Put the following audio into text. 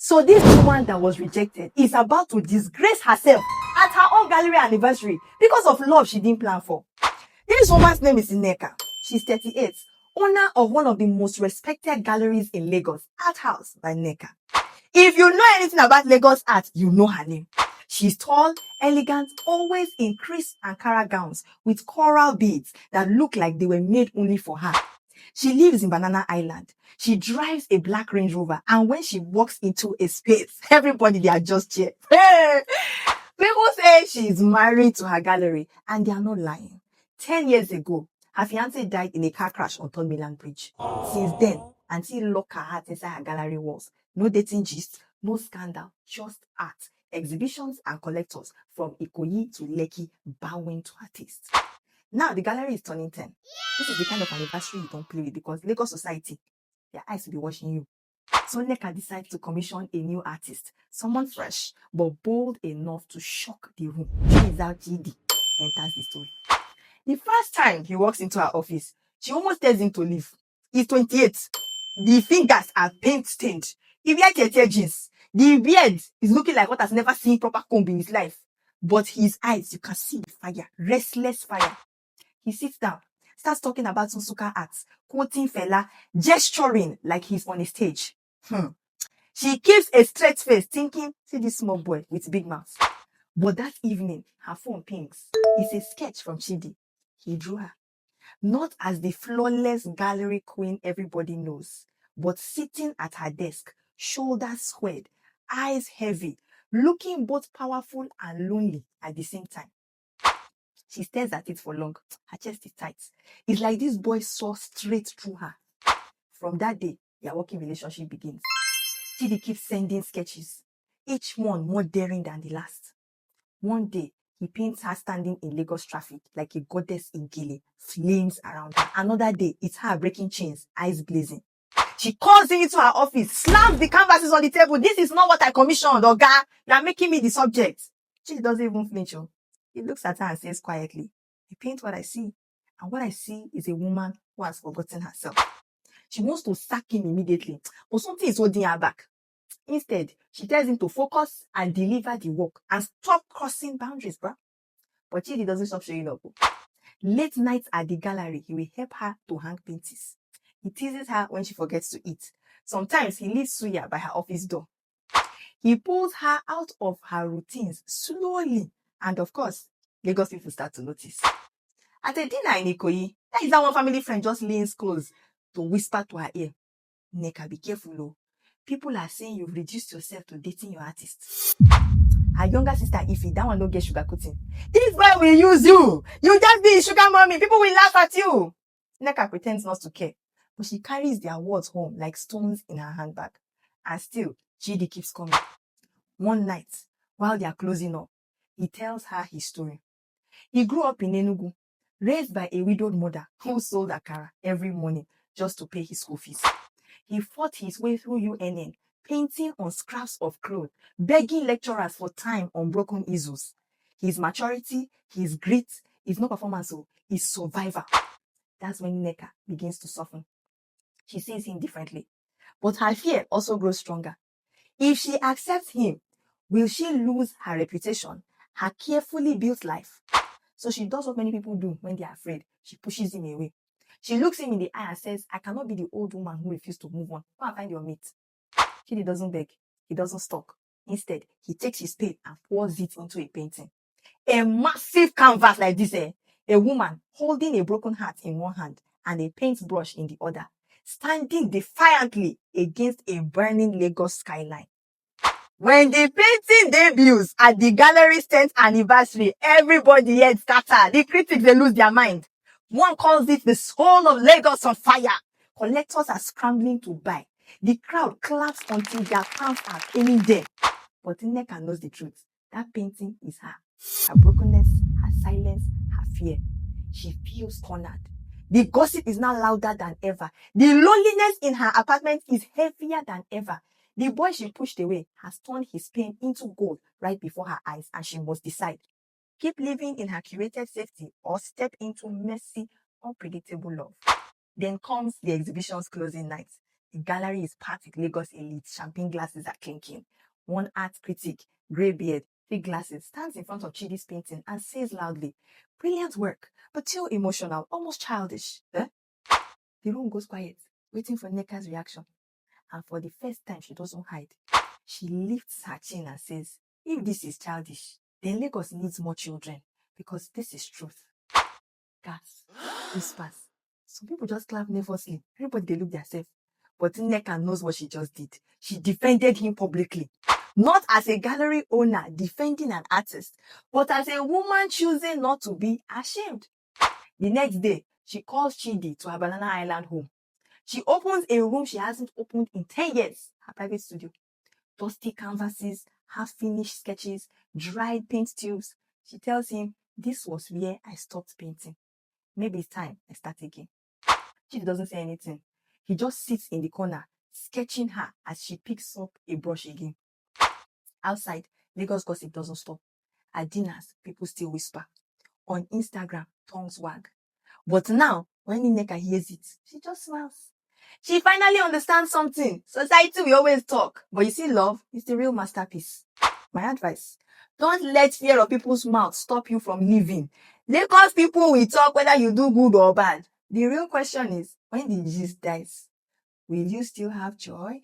So this woman that was rejected is about to disgrace herself at her own gallery anniversary because of love she didn't plan for. This woman's name is Nneka. She's 38, owner of one of the most respected galleries in Lagos, Art House by Nneka. If you know anything about Lagos art, you know her name. She's tall, elegant, always in crisp Ankara gowns with coral beads that look like they were made only for her. She lives in Banana Island. She drives a black Range Rover, and when she walks into a space, everybody they are just cheer. Hey! People say she's married to her gallery, and they are not lying. 10 years ago, her fiancé died in a car crash on Third Mainland Bridge. Since then, Auntie locked her heart inside her gallery walls. No dating gist, no scandal, just art, exhibitions and collectors from Ikoyi to Lekki bowing to her taste. Now the gallery is turning 10. This is the kind of anniversary you don't play with because Lagos society, their eyes will be watching you. So Nneka decides to commission a new artist, someone fresh but bold enough to shock the room. Chiza GD enters the story. The first time he walks into her office, she almost tells him to leave. He's 28. The fingers are paint stained. He wears tear jeans. The beard is looking like what has never seen proper comb in his life. But his eyes, you can see the fire, restless fire. He sits down, starts talking about Nsuka arts, quoting Fela, gesturing like he's on a stage. She keeps a straight face, thinking, see this small boy with big mouth. But that evening, her phone pings. It's a sketch from Chidi. He drew her. Not as the flawless gallery queen everybody knows, but sitting at her desk, shoulders squared, eyes heavy, looking both powerful and lonely at the same time. She stares at it for long. Her chest is tight. It's like this boy saw straight through her. From that day, their working relationship begins. Chidi keeps sending sketches, each one more daring than the last. One day, he paints her standing in Lagos traffic like a goddess in Gile, flames around her. Another day, it's her breaking chains, eyes blazing. She calls him into her office, slams the canvases on the table. This is not what I commissioned, Oga. You are making me the subject. She doesn't even flinch. He looks at her and says quietly, I paint what I see. And what I see is a woman who has forgotten herself. She wants to sack him immediately, but something is holding her back. Instead, she tells him to focus and deliver the work and stop crossing boundaries, bruh. But Chidi doesn't stop showing up. Late nights at the gallery, he will help her to hang paintings. He teases her when she forgets to eat. Sometimes he leaves suya by her office door. He pulls her out of her routines slowly. And of course, Lagos people start to notice. At a dinner in Ikoyi, that is that one family friend just leans close to whisper to her ear, Nneka, be careful, oh. People are saying you've reduced yourself to dating your artist. Her younger sister, Ify, that one don't get sugarcoating. This boy will use you. You just be sugar mommy. People will laugh at you. Nneka pretends not to care, but she carries their words home like stones in her handbag. And still, Chidi keeps coming. One night, while they are closing up, he tells her his story. He grew up in Enugu, raised by a widowed mother who sold akara every morning just to pay his school fees. He fought his way through UNN, painting on scraps of cloth, begging lecturers for time on broken easels. His maturity, his grit, is not performance, his survival. That's when Nneka begins to soften. She sees him differently. But her fear also grows stronger. If she accepts him, will she lose her reputation, her carefully built life? So she does what many people do when they are afraid. She pushes him away. She looks him in the eye and says, I cannot be the old woman who refused to move on. Go and find your mate. Chidi doesn't beg. He doesn't stalk. Instead, he takes his spade and pours it into a painting. A massive canvas like this, a woman holding a broken heart in one hand and a paintbrush in the other, standing defiantly against a burning Lagos skyline. When the painting debuts at the gallery's 10th anniversary, everybody here scattered. The critics, they lose their mind. One calls it the soul of Lagos on fire. Collectors are scrambling to buy. The crowd claps until their palms are paining them. But Nneka knows the truth. That painting is her. Her brokenness, her silence, her fear. She feels cornered. The gossip is now louder than ever. The loneliness in her apartment is heavier than ever. The boy she pushed away has turned his pain into gold right before her eyes, and she must decide. Keep living in her curated safety or step into messy, unpredictable love. Then comes the exhibition's closing night. The gallery is packed with Lagos elite. Champagne glasses are clinking. One art critic, grey beard, thick glasses, stands in front of Chidi's painting and says loudly, "Brilliant work, but too emotional, almost childish." Eh? The room goes quiet, waiting for Nneka's reaction. And for the first time, she doesn't hide. She lifts her chin and says, "If this is childish, then Lagos needs more children, because this is truth." Gas, whispers. Some people just clap nervously. Everybody, they look themselves. But Nneka knows what she just did. She defended him publicly. Not as a gallery owner defending an artist, but as a woman choosing not to be ashamed. The next day, she calls Chidi to her Banana Island home. She opens a room she hasn't opened in 10 years, her private studio. Dusty canvases, half-finished sketches, dried paint tubes. She tells him, "This was where I stopped painting. Maybe it's time I start again." Chidi doesn't say anything. He just sits in the corner, sketching her as she picks up a brush again. Outside, Lagos gossip doesn't stop. At dinners, people still whisper. On Instagram, tongues wag. But now, when Nneka hears it, she just smiles. She finally understands something. Society will always talk, but you see, love is the real masterpiece. My advice: don't let fear of people's mouth stop you from living. Lagos people will talk whether you do good or bad. The real question is, when the gist dies, will you still have joy?